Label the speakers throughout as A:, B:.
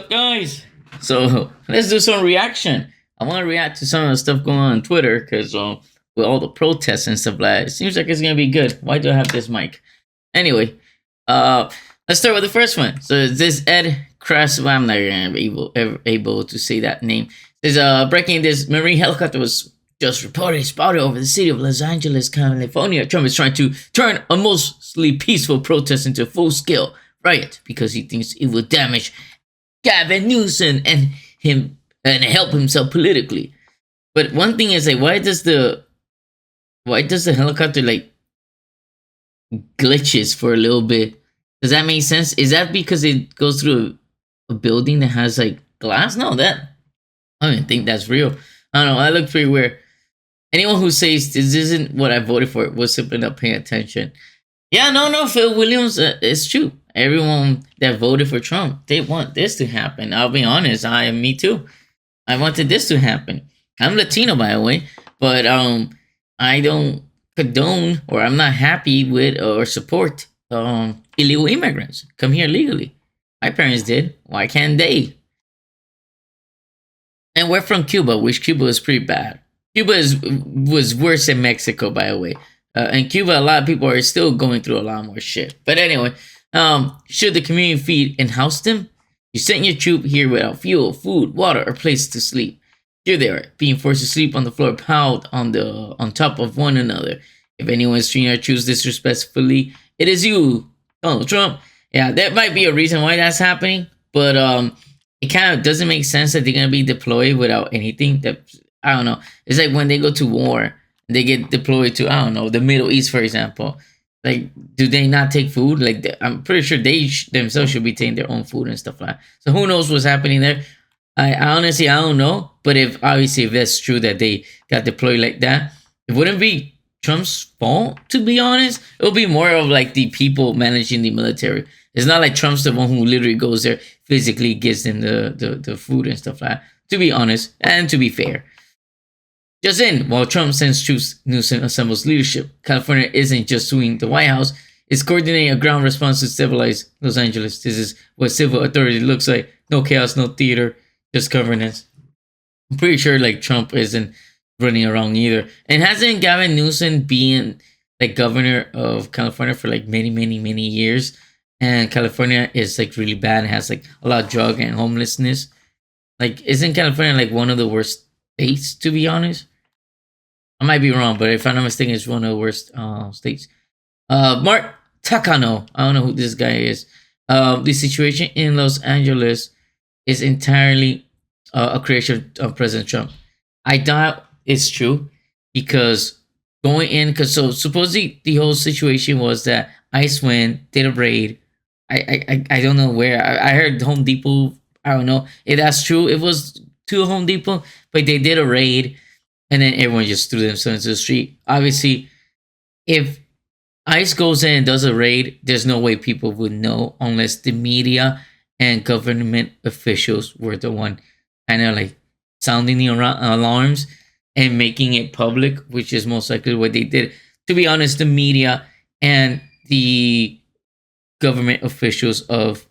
A: up, guys? So let's do some reaction. I want to react to some of the stuff going on Twitter because with all the protests and stuff like that, it seems like it's gonna be good. Why do I have this mic? Anyway, uh, let's start with the first one. So this Ed Kress. Well, I'm not gonna be able to say that name. Is breaking this marine helicopter was just reported spotted over the city of Los Angeles, California. Trump is trying to turn a mostly peaceful protest into a full-scale riot because he thinks it will damage Gavin Newsom and him and help himself politically. But one thing is like, why does the helicopter like glitches for a little bit? Does that make sense? Is that because it goes through a building that has like glass? No, that I don't even think that's real. I don't know. That looked pretty weird. Anyone who says this isn't what I voted for was simply not paying attention. Yeah, no, Phil Williams, it's true. Everyone that voted for Trump, they want this to happen. I'll be honest, me too. I wanted this to happen. I'm Latino, by the way, but I don't condone or I'm not happy with or support illegal immigrants come here legally. My parents did. Why can't they? And we're from Cuba, which Cuba is pretty bad. Cuba was worse than Mexico, by the way. In Cuba, a lot of people are still going through a lot more shit. But anyway, should the community feed and house them? You sent your troop here without fuel, food, water, or place to sleep. Here they are, being forced to sleep on the floor, piled on top of one another. If anyone is treating our troops disrespectfully, it is you, Donald Trump. Yeah, that might be a reason why that's happening. But it kind of doesn't make sense that they're gonna be deployed without anything. That I don't know. It's like when they go to war, they get deployed to I don't know the Middle East, for example. Like, do they not take food? Like, I'm pretty sure they themselves should be taking their own food and stuff like that. So who knows what's happening there? I honestly I don't know. But if that's true that they got deployed like that, it wouldn't be Trump's fault. To be honest, it would be more of like the people managing the military. It's not like Trump's the one who literally goes there, physically gives them the food and stuff like that. To be honest, and to be fair. Just in, while Trump sends troops, Newsom assembles leadership. California isn't just suing the White House, it's coordinating a ground response to stabilize Los Angeles. This is what civil authority looks like. No chaos, no theater, just governance. I'm pretty sure like Trump isn't running around either. And hasn't Gavin Newsom been like governor of California for like many years? And California is like really bad and has like a lot of drug and homelessness. Like, isn't California like one of the worst states, to be honest? I might be wrong, but if I'm not mistaken, it's one of the worst states. Mark Takano, I don't know who this guy is. The situation in Los Angeles is entirely a creation of President Trump. I doubt it's true because because so supposedly the whole situation was that ICE went, did a raid. I don't know where. I heard Home Depot. I don't know if that's true. It was to Home Depot, but they did a raid, and then everyone just threw themselves into the street. Obviously, if ICE goes in and does a raid, there's no way people would know unless the media and government officials were the one kind of like sounding the alarms and making it public, which is most likely what they did. To be honest, the media and the government officials of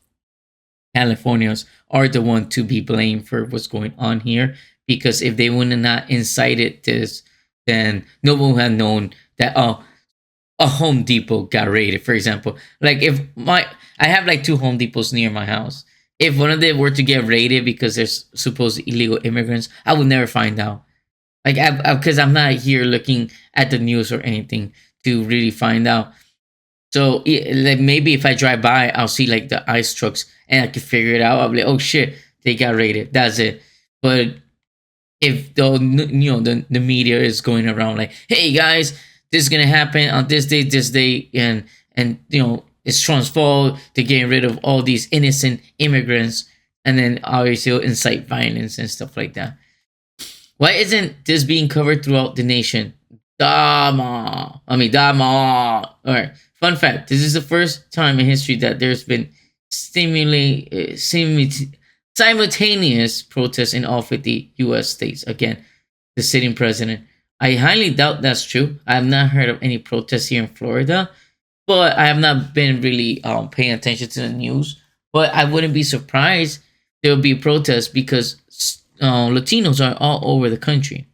A: California are the one to be blamed for what's going on here, because if they would have not incited this, then no one would have known that a Home Depot got raided, for example. Like, if I have like 2 Home Depots near my house. If one of them were to get raided because there's supposed illegal immigrants, I would never find out. Like, because I'm not here looking at the news or anything to really find out. So like maybe if I drive by, I'll see like the ICE trucks and I can figure it out. I'll be like, oh shit, they got raided. That's it. But if the media is going around like, hey guys, this is gonna happen on this day, and it's Trump's fault, they're getting rid of all these innocent immigrants, and then obviously it'll incite violence and stuff like that. Why isn't this being covered throughout the nation? Dama. All right. Fun fact: this is the first time in history that there's been simultaneous protests in all 50 U.S. states. Again, the sitting president. I highly doubt that's true. I have not heard of any protests here in Florida, but I have not been really paying attention to the news. But I wouldn't be surprised There'll be protests because Latinos are all over the country.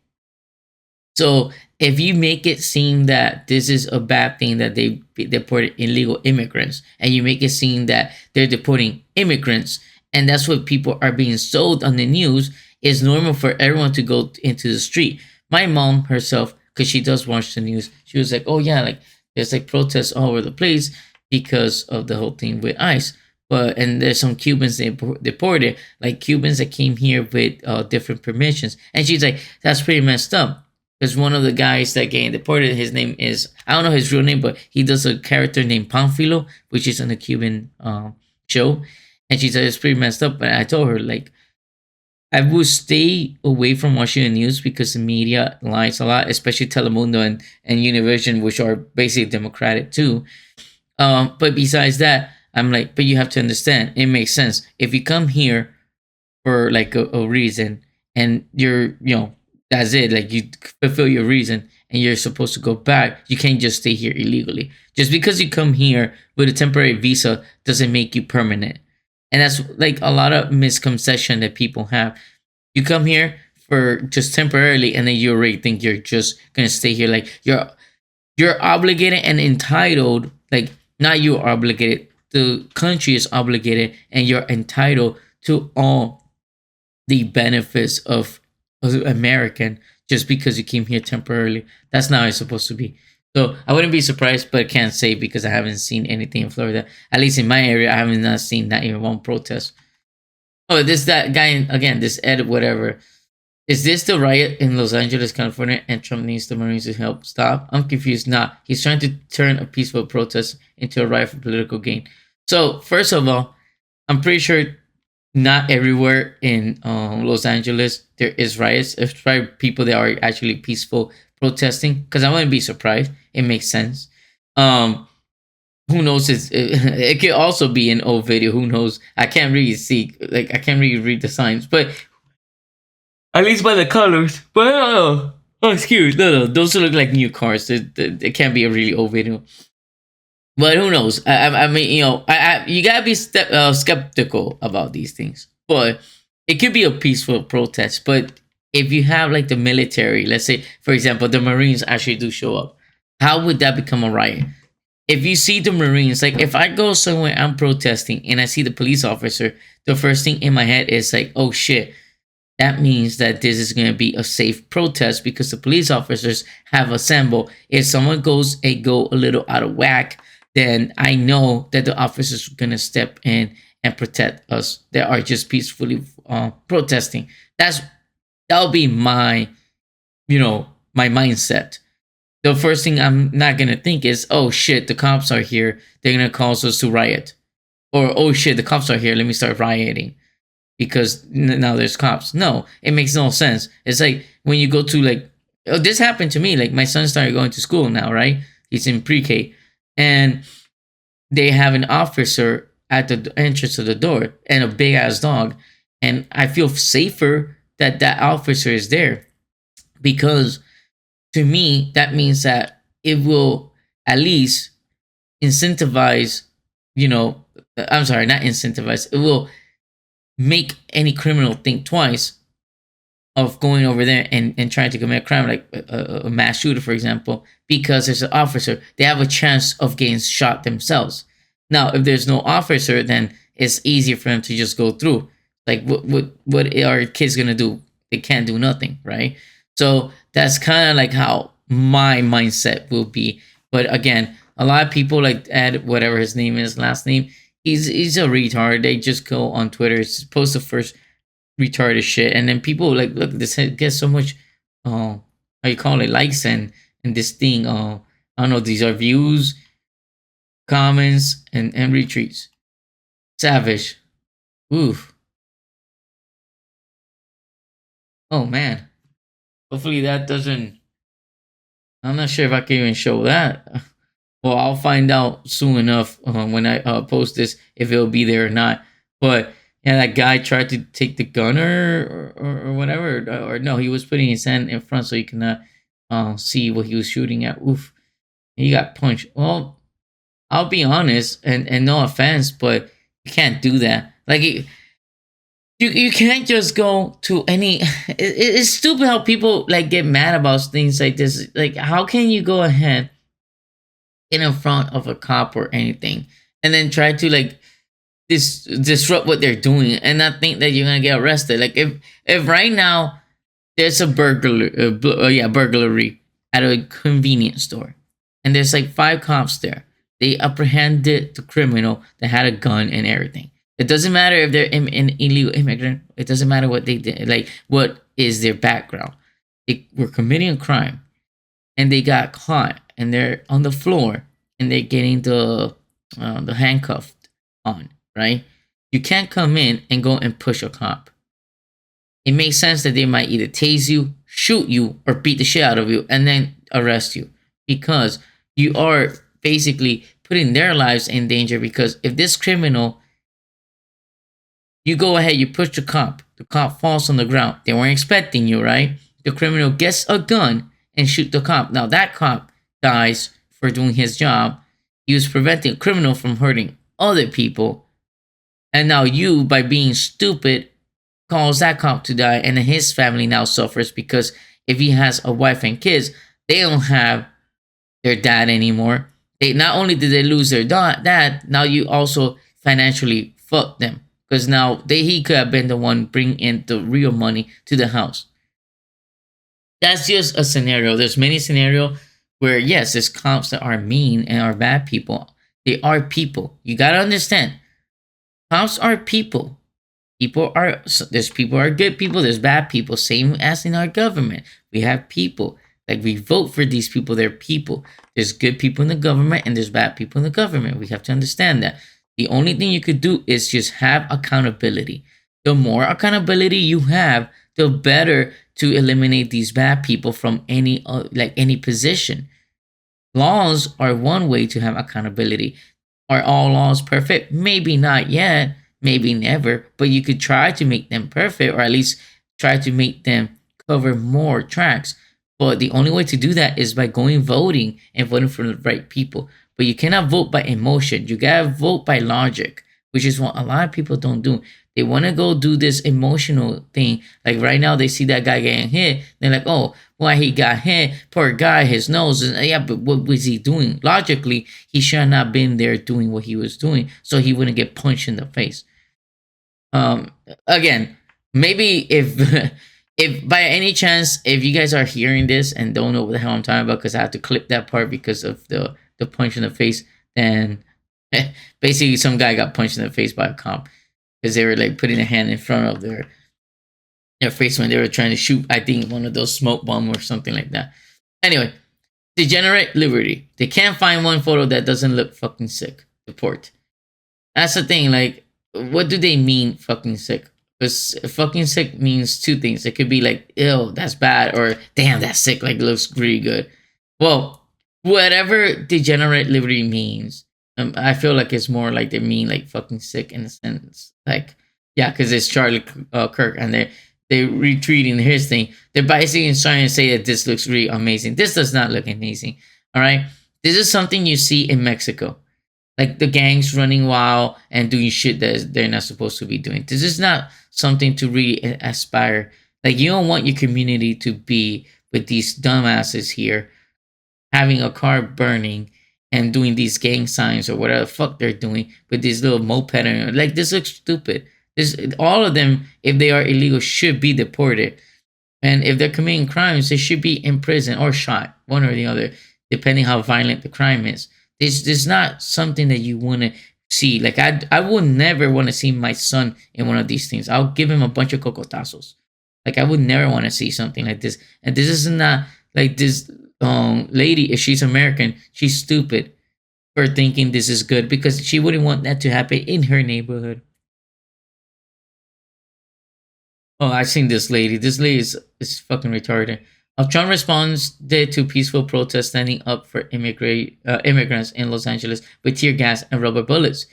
A: So if you make it seem that this is a bad thing that they deported illegal immigrants, and you make it seem that they're deporting immigrants, and that's what people are being sold on the news, it's normal for everyone to go into the street. My mom herself, because she does watch the news, she was like, "Oh yeah, like there's like protests all over the place because of the whole thing with ICE." But and there's some Cubans they deported, like Cubans that came here with different permissions, and she's like, "That's pretty messed up." Because one of the guys that getting deported, his name is, I don't know his real name, but he does a character named Panfilo, which is on the Cuban show. And she said it's pretty messed up. But I told her, like, I would stay away from watching the news because the media lies a lot, especially Telemundo and Univision, which are basically democratic too. But besides that, I'm like, but you have to understand, it makes sense. If you come here for like a reason and you're, that's it, like you fulfill your reason and you're supposed to go back, you can't just stay here illegally. Just because you come here with a temporary visa doesn't make you permanent. And that's like a lot of misconception that people have. You come here for just temporarily and then you already think you're just gonna stay here. Like you're obligated and entitled, like not you are obligated, the country is obligated and you're entitled to all the benefits of American just because you came here temporarily. That's not how it's supposed to be. So I wouldn't be surprised, but I can't say because I haven't seen anything in Florida. At least in my area, I haven't not seen not even one protest. Oh, that guy again, this Ed whatever. Is this the riot in Los Angeles, California, and Trump needs the Marines to help stop? I'm confused. Not. He's trying to turn a peaceful protest into a riot for political gain. So first of all, I'm pretty sure not everywhere in Los Angeles there is riots. There's probably people that are actually peaceful protesting. Because I wouldn't be surprised. It makes sense. Who knows? It could also be an old video. Who knows? I can't really see. Like I can't really read the signs, but at least by the colors. But oh, excuse no, those look like new cars. It can't be a really old video. But who knows? I mean, you gotta be skeptical about these things. But it could be a peaceful protest. But if you have like the military, let's say, for example, the Marines actually do show up, how would that become a riot? If you see the Marines, like if I go somewhere, I'm protesting, and I see the police officer, the first thing in my head is like, oh shit, that means that this is going to be a safe protest because the police officers have assembled. If someone go a little out of whack, then I know that the officers are going to step in and protect us that are just peacefully protesting. That'll be my, my mindset. The first thing I'm not going to think is, oh shit, the cops are here. They're going to cause us to riot. Or, oh shit, the cops are here. Let me start rioting because now there's cops. No, it makes no sense. It's like when you go to like, oh, this happened to me. Like my son started going to school now, right? He's in pre-K, and they have an officer at the entrance of the door and a big ass dog, and I feel safer that that officer is there because to me that means that it will at least incentivize, I'm sorry, not incentivize. It will make any criminal think twice of going over there and trying to commit a crime like a mass shooter, for example, because there's an officer. They have a chance of getting shot themselves. Now, if there's no officer, then it's easier for them to just go through. Like, what are kids gonna do? They can't do nothing, right? So that's kind of like how my mindset will be. But again, a lot of people like Ed, whatever his name is, last name, he's a retard. They just go on Twitter, post the first retarded shit, and then people like look this gets so much how you call it, likes and this thing, I don't know, these are views, comments, and retweets. Savage. Oof. Oh man. Hopefully that doesn't, I'm not sure if I can even show that. Well, I'll find out soon enough when I post this if it'll be there or not. But yeah, that guy tried to take the gunner or whatever, or no, he was putting his hand in front so you cannot see what he was shooting at. Oof, he got punched. Well, I'll be honest, and no offense, but you can't do that. Like, you can't just go to any. It's stupid how people like get mad about things like this. Like, how can you go ahead in front of a cop or anything, and then try to like disrupt what they're doing, and not think that you're gonna get arrested? Like, if right now there's a burglary at a convenience store, and there's like 5 cops there. They apprehended the criminal that had a gun and everything. It doesn't matter if they're an illegal immigrant. It doesn't matter what they did, like what is their background. They were committing a crime, and they got caught, and they're on the floor, and they're getting the handcuffed on. Right? You can't come in and go and push a cop. It makes sense that they might either tase you, shoot you, or beat the shit out of you, and then arrest you, because you are basically putting their lives in danger. Because if this criminal, you go ahead, you push the cop falls on the ground. They weren't expecting you, right? The criminal gets a gun and shoot the cop. Now that cop dies for doing his job. He was preventing a criminal from hurting other people. And now you, by being stupid, cause that cop to die, and then his family now suffers, because if he has a wife and kids, they don't have their dad anymore. They not only did they lose their dad, now you also financially fuck them, because now he could have been the one bringing in the real money to the house. That's just a scenario. There's many scenarios where yes, there's cops that are mean and are bad people. They are people. You gotta understand. Cops are people. People are good people, there's bad people, same as in our government. We have people. Like, we vote for these people, they're people. There's good people in the government and there's bad people in the government. We have to understand that. The only thing you could do is just have accountability. The more accountability you have, the better to eliminate these bad people from any position. Laws are one way to have accountability. Are all laws perfect? Maybe not yet. Maybe never, but you could try to make them perfect, or at least try to make them cover more tracks. But the only way to do that is by voting and voting for the right people. But you cannot vote by emotion. You gotta vote by logic, which is what a lot of people don't do. They want to go do this emotional thing. Like right now, they see that guy getting hit. They're like, oh, why he got hit? Poor guy, his nose. Yeah, but what was he doing? Logically, he should have not been there doing what he was doing, so he wouldn't get punched in the face. Again, maybe if by any chance, if you guys are hearing this and don't know what the hell I'm talking about, because I have to clip that part because of the punch in the face, then basically some guy got punched in the face by a cop because they were like putting a hand in front of their face when they were trying to shoot, I think, one of those smoke bombs or something like that. Anyway, degenerate liberty. They can't find one photo that doesn't look fucking sick. Deport. That's the thing. Like, what do they mean fucking sick? Because fucking sick means two things. It could be like, ew, that's bad, or damn, that's sick, like, looks really good. Well, whatever degenerate liberty means, I feel like it's more like they mean like fucking sick in a sense. Like, yeah, because it's Charlie Kirk, and they're retweeting his thing. They're basically trying to say that this looks really amazing. This does not look amazing. All right, this is something you see in Mexico. Like the gangs running wild and doing shit that they're not supposed to be doing. This is not something to really aspire. Like, you don't want your community to be with these dumbasses here, having a car burning and doing these gang signs or whatever the fuck they're doing with this little moped. And like, this looks stupid. All of them, if they are illegal, should be deported. And if they're committing crimes, they should be in prison or shot, one or the other, depending how violent the crime is. This is not something that you want to see. Like, I would never want to see my son in one of these things. I'll give him a bunch of cocotazos. Like, I would never want to see something like this. And this is not like this lady. If she's American, she's stupid for thinking this is good, because she wouldn't want that to happen in her neighborhood. Oh, I've seen this lady. This lady is fucking retarded. Trump responds to peaceful protests standing up for immigrants in Los Angeles with tear gas and rubber bullets.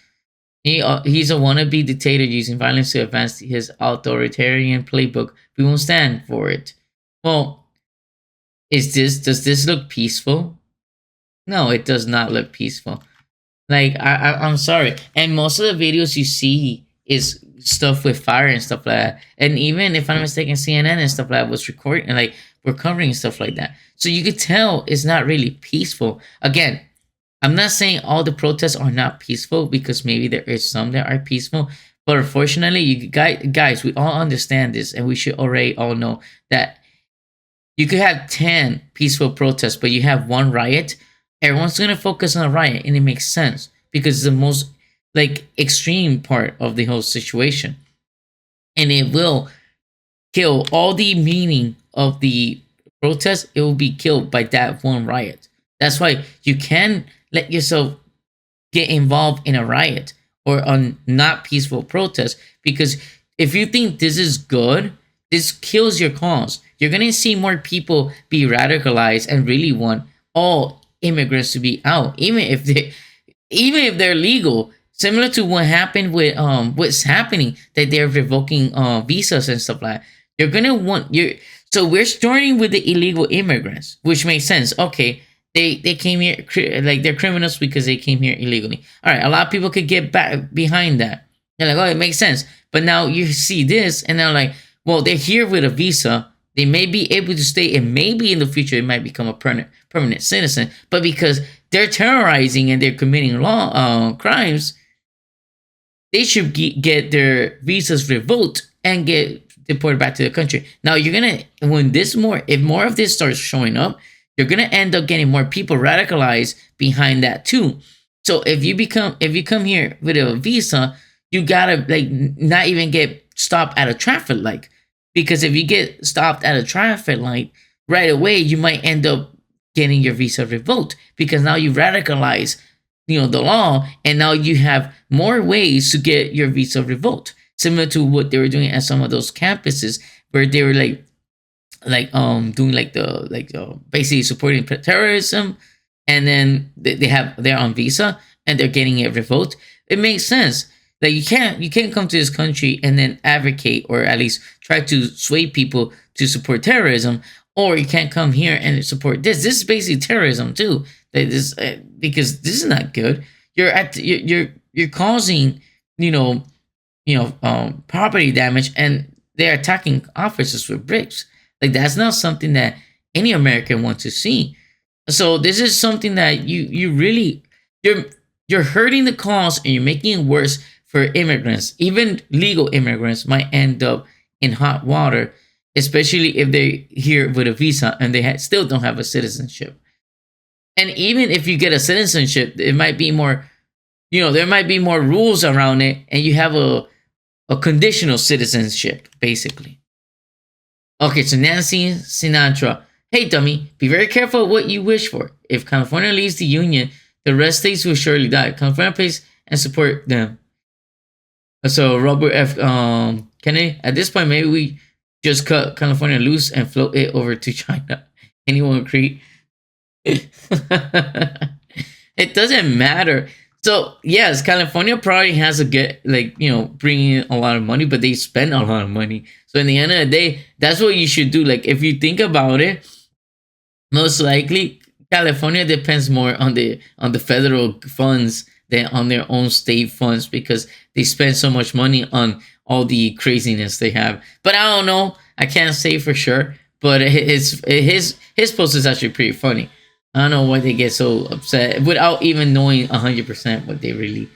A: He's a wannabe dictator using violence to advance his authoritarian playbook. We won't stand for it. Well, does this look peaceful? No, it does not look peaceful. Like, I'm sorry. And most of the videos you see is stuff with fire and stuff like that. And even if I'm not mistaken, CNN and stuff like that was recording and like we're covering stuff like that. So you could tell it's not really peaceful. Again, I'm not saying all the protests are not peaceful because maybe there is some that are peaceful. But unfortunately, you guys, we all understand this, and we should already all know that you could have 10 peaceful protests, but you have one riot. Everyone's gonna focus on a riot, and it makes sense because it's the most like extreme part of the whole situation, and it will kill all the meaning of the protest. It will be killed by that one riot. That's why you can let yourself get involved in a riot or a not peaceful protest, because if you think this is good, this kills your cause. You're gonna see more people be radicalized and really want all immigrants to be out, even if they're legal. Similar to what happened with what's happening, that they're revoking visas and stuff like that. You're gonna want your so we're starting with the illegal immigrants, which makes sense. Okay, they came here like they're criminals because they came here illegally. All right, a lot of people could get back behind that. They're like, oh, it makes sense. But now you see this, and they're like, well, they're here with a visa. They may be able to stay, and maybe in the future it might become a permanent citizen. But because they're terrorizing and they're committing law crimes, they should get their visas revoked and get deported back to the country. Now you're gonna if more of this starts showing up, you're gonna end up getting more people radicalized behind that too. So if you come here with a visa, you gotta like not even get stopped at a traffic light, because if you get stopped at a traffic light right away, you might end up getting your visa revoked because now you radicalize the law, and now you have more ways to get your visa revoked, similar to what they were doing at some of those campuses where they were doing basically supporting terrorism, and then they're on visa and they're getting it revoked. It makes sense. Like you can't come to this country and then advocate or at least try to sway people to support terrorism, or you can't come here and support this. This is basically terrorism too. Because this is not good. You're causing property damage, and they're attacking officers with bricks. Like that's not something that any American wants to see. So this is something that you really you're hurting the cause, and you're making it worse for immigrants. Even legal immigrants might end up in hot water, especially if they're here with a visa and they still don't have a citizenship. And even if you get a citizenship, it might be more, there might be more rules around it, and you have a conditional citizenship, basically. Okay, so Nancy Sinatra. Hey, dummy, be very careful what you wish for. If California leaves the Union, the rest states will surely die. California pays and support them. So Robert F. Kennedy, at this point, maybe we just cut California loose and float it over to China. Anyone agree? It doesn't matter. So yes, California probably has a bringing in a lot of money, but they spend a lot of money. So in the end of the day, that's what you should do. Like if you think about it, most likely California depends more on the federal funds than on their own state funds, because they spend so much money on all the craziness they have. But I don't know. I can't say for sure. But his post is actually pretty funny. I don't know why they get so upset without even knowing 100% what they really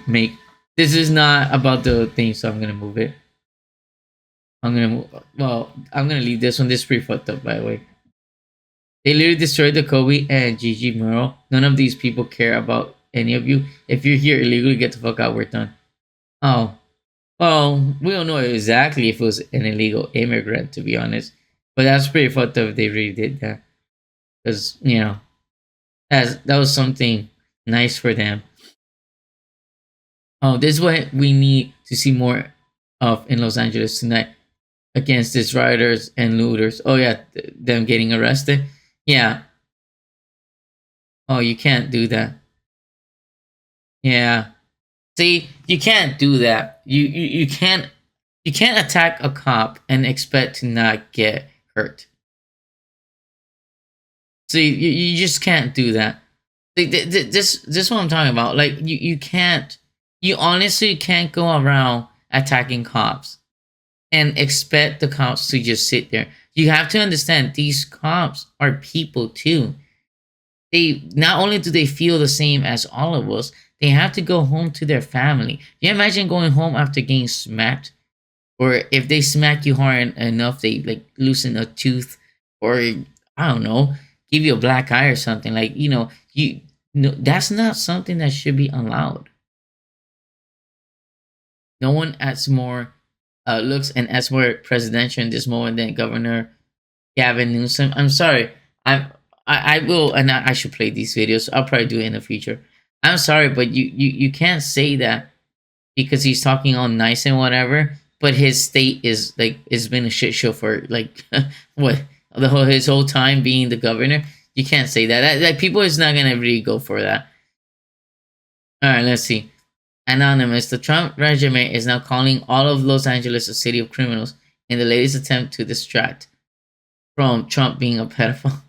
A: make. This is not about the thing, so I'm gonna move it. I'm gonna leave this one. This is pretty fucked up, by the way. They literally destroyed the Kobe and Gigi mural. None of these people care about any of you. If you're here illegally, get the fuck out. We're done. Oh, well, we don't know exactly if it was an illegal immigrant, to be honest. But that's pretty fucked up if they really did that. Because, that was something nice for them. Oh, this is what we need to see more of in Los Angeles tonight against these rioters and looters. Oh, yeah, them getting arrested. Yeah. Oh, you can't do that. Yeah. See, you can't do that. You can't attack a cop and expect to not get hurt. See, you just can't do that. This is what I'm talking about. Like you can't You honestly can't go around attacking cops and expect the cops to just sit there. You have to understand these cops are people too. They not only do they feel the same as all of us, they have to go home to their family. You imagine going home after getting smacked, or if they smack you hard enough, they like loosen a tooth, or I don't know, give you a black eye or something. Like you no, that's not something that should be allowed. No one adds more looks and adds more presidential in this moment than Governor Gavin Newsom. I'm sorry. I will, and I should play these videos. I'll probably do it in the future. I'm sorry, but you can't say that because he's talking all nice and whatever. But his state is like it's been a shit show for like what the whole his whole time being the governor. You can't say that. That people is not gonna really go for that. All right, let's see. Anonymous. The Trump regime is now calling all of Los Angeles a city of criminals in the latest attempt to distract from Trump being a pedophile.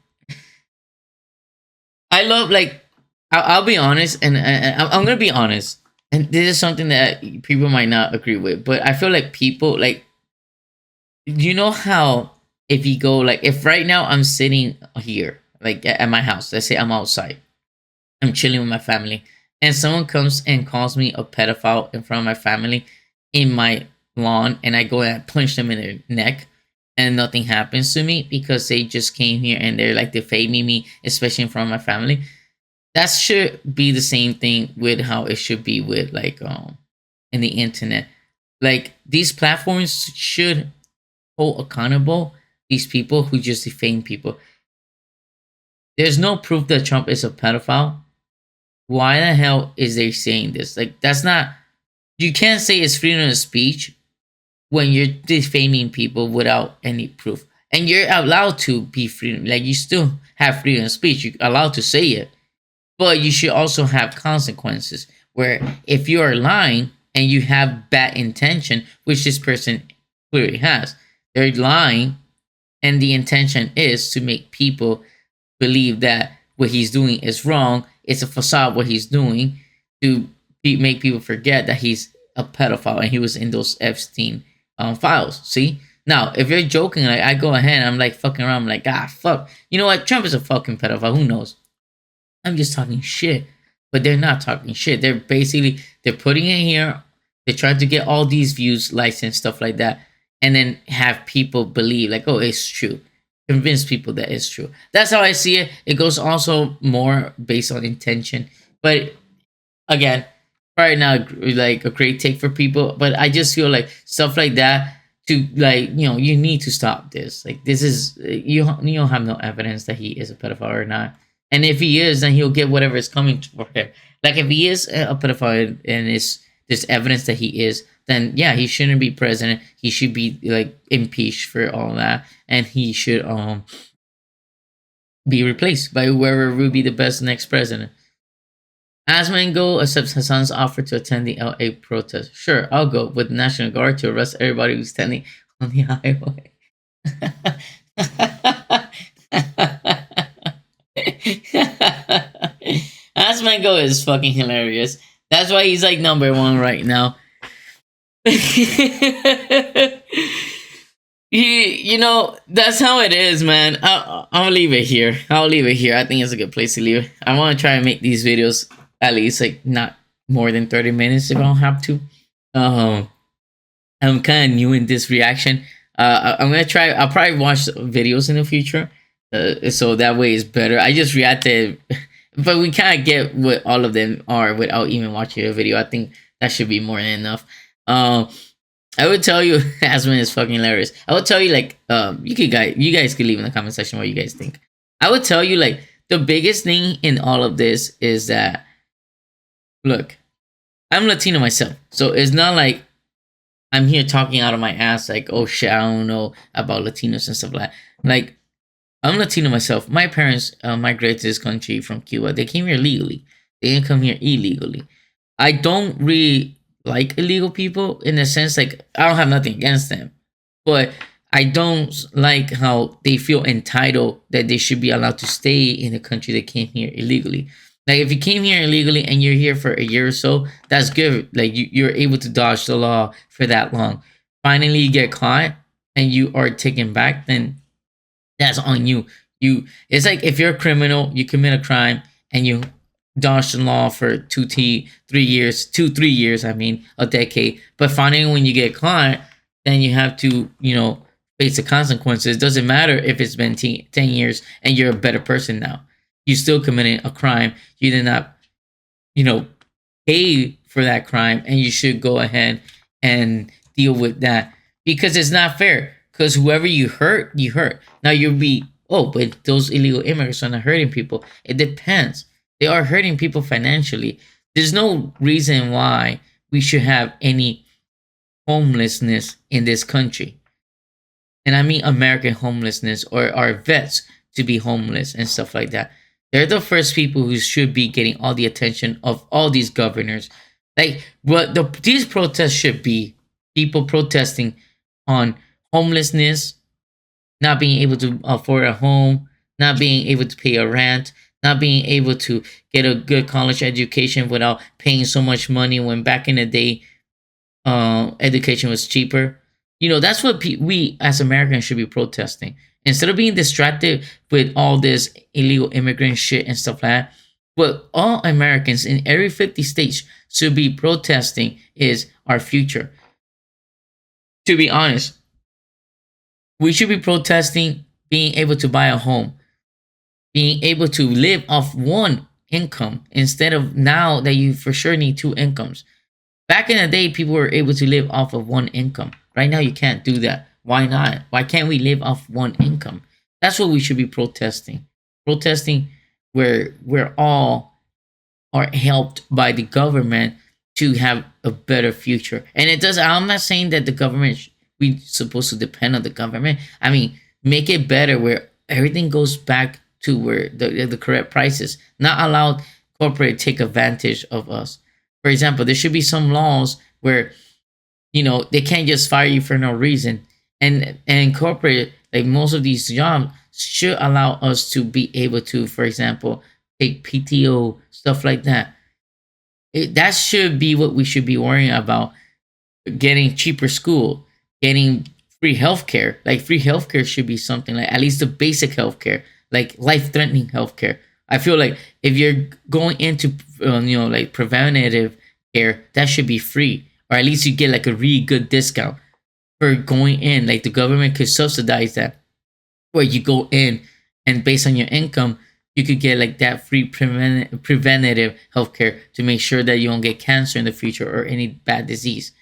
A: I love like I'll be honest, and I'm gonna be honest, and this is something that people might not agree with, but I feel like people like you know how if you go like if right now I'm sitting here like at my house, let's say I'm outside, I'm chilling with my family, and someone comes and calls me a pedophile in front of my family in my lawn, and I go and punch them in their neck, and nothing happens to me because they just came here and they're like defaming me, especially in front of my family. That should be the same thing with how it should be with like in the internet. Like these platforms should hold accountable these people who just defame people. There's no proof that Trump is a pedophile. Why the hell is they saying this? Like that's not you can't say it's freedom of speech when you're defaming people without any proof. And you're allowed to be freedom. Like you still have freedom of speech. You're allowed to say it. But you should also have consequences where if you are lying and you have bad intention, which this person clearly has, they're lying and the intention is to make people believe that what he's doing is wrong. It's a facade what he's doing to make people forget that he's a pedophile and he was in those Epstein files. See? Now, if you're joking, like I go ahead and I'm like fucking around, I'm like, fuck. You know what? Trump is a fucking pedophile. Who knows? I'm just talking shit. But they're not talking shit. They're basically they're putting it here. They're trying to get all these views, likes, and stuff like that, and then have people believe like, oh, it's true. Convince people that it's true. That's how I see it. It goes also more based on intention. But again, right now, like a great take for people. But I just feel like stuff like that to like you need to stop this. Like this is you don't have no evidence that he is a pedophile or not. And if he is, then he'll get whatever is coming for him. Like if he is a pedophile and it's there's evidence that he is, then yeah, he shouldn't be president. He should be like impeached for all that, and he should be replaced by whoever will be the best next president. Asmango accepts Hassan's offer to attend the LA protest. Sure, I'll go with the National Guard to arrest everybody who's standing on the highway. Asmango is fucking hilarious. That's why he's like number one right now. That's how it is, man. I'll leave it here. I'll leave it here. I think it's a good place to leave it. I want to try and make these videos at least like not more than 30 minutes if I don't have to. I'm kind of new in this reaction. I'm gonna try. I'll probably watch videos in the future, so that way it's better. I just reacted, but we kind of get what all of them are without even watching a video. I think that should be more than enough. I would tell you, Asman is fucking hilarious. I would tell you like, you guys could leave in the comment section what you guys think. I would tell you like the biggest thing in all of this is that, look, I'm Latino myself, so it's not like I'm here talking out of my ass like, oh shit, I don't know about Latinos and stuff like that. Like, I'm Latino myself. My parents migrated to this country from Cuba. They came here legally. They didn't come here illegally. I don't really like illegal people in the sense like I don't have nothing against them, but I don't like how they feel entitled that they should be allowed to stay in the country they came here illegally. Like if you came here illegally and you're here for a year or so, that's good. Like you're able to dodge the law for that long. Finally, you get caught and you are taken back, then that's on you. It's like if you're a criminal, you commit a crime and you dodge the law for 3 years, 2 3 years. I mean, a decade. But finally, when you get caught, then you have to, face the consequences. Doesn't matter if it's been 10 years and you're a better person now. You still committed a crime. You did not, pay for that crime, and you should go ahead and deal with that because it's not fair. Because whoever you hurt, you hurt. Now you'll be, oh, but those illegal immigrants are not hurting people. It depends. They are hurting people financially. There's no reason why we should have any homelessness in this country. And I mean American homelessness or our vets to be homeless and stuff like that. They're the first people who should be getting all the attention of all these governors. Like, what these protests should be people protesting on homelessness, not being able to afford a home, not being able to pay a rent, not being able to get a good college education without paying so much money when back in the day, education was cheaper. That's what we as Americans should be protesting. Instead of being distracted with all this illegal immigrant shit and stuff like that, what all Americans in every 50 states should be protesting is our future. To be honest, we should be protesting being able to buy a home, being able to live off one income instead of now that you for sure need two incomes. Back in the day, people were able to live off of one income. Right now, you can't do that. Why not? Why can't we live off one income? That's what we should be protesting. Protesting where we're all are helped by the government to have a better future. And it does. I'm not saying that the government we supposed to depend on the government. I mean, make it better where everything goes back to where the correct prices. Not allow corporate take advantage of us. For example, there should be some laws where they can't just fire you for no reason. And corporate, like most of these jobs, should allow us to be able to, for example, take PTO, stuff like that. That should be what we should be worrying about. Getting cheaper school, getting free healthcare. Like free healthcare should be something like at least the basic healthcare, like life-threatening healthcare. I feel like if you're going into like preventative care, that should be free, or at least you get like a really good discount for going in. Like the government could subsidize that, where you go in and based on your income, you could get like that free preventative healthcare to make sure that you don't get cancer in the future or any bad disease.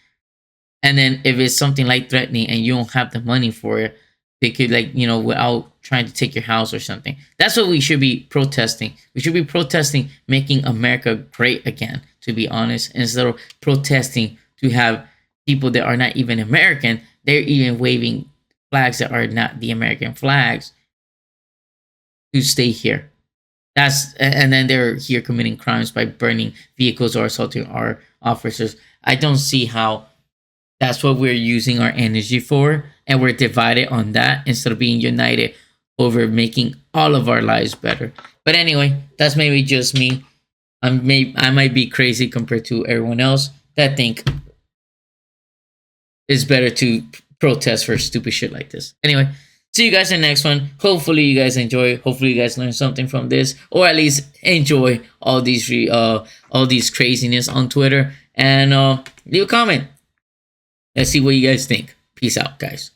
A: And then if it's something life threatening and you don't have the money for it, they could without trying to take your house or something. That's what we should be protesting. We should be protesting making America great again, to be honest, instead of protesting to have people that are not even American, they're even waving flags that are not the American flags to stay here. And then they're here committing crimes by burning vehicles or assaulting our officers. I don't see how that's what we're using our energy for, and we're divided on that instead of being united over making all of our lives better. But anyway, that's maybe just me. I might be crazy compared to everyone else that think it's better to protest for stupid shit like this. Anyway, see you guys in the next one. Hopefully you guys enjoy. Hopefully you guys learn something from this, or at least enjoy all these craziness on Twitter. And leave a comment. Let's see what you guys think. Peace out, guys.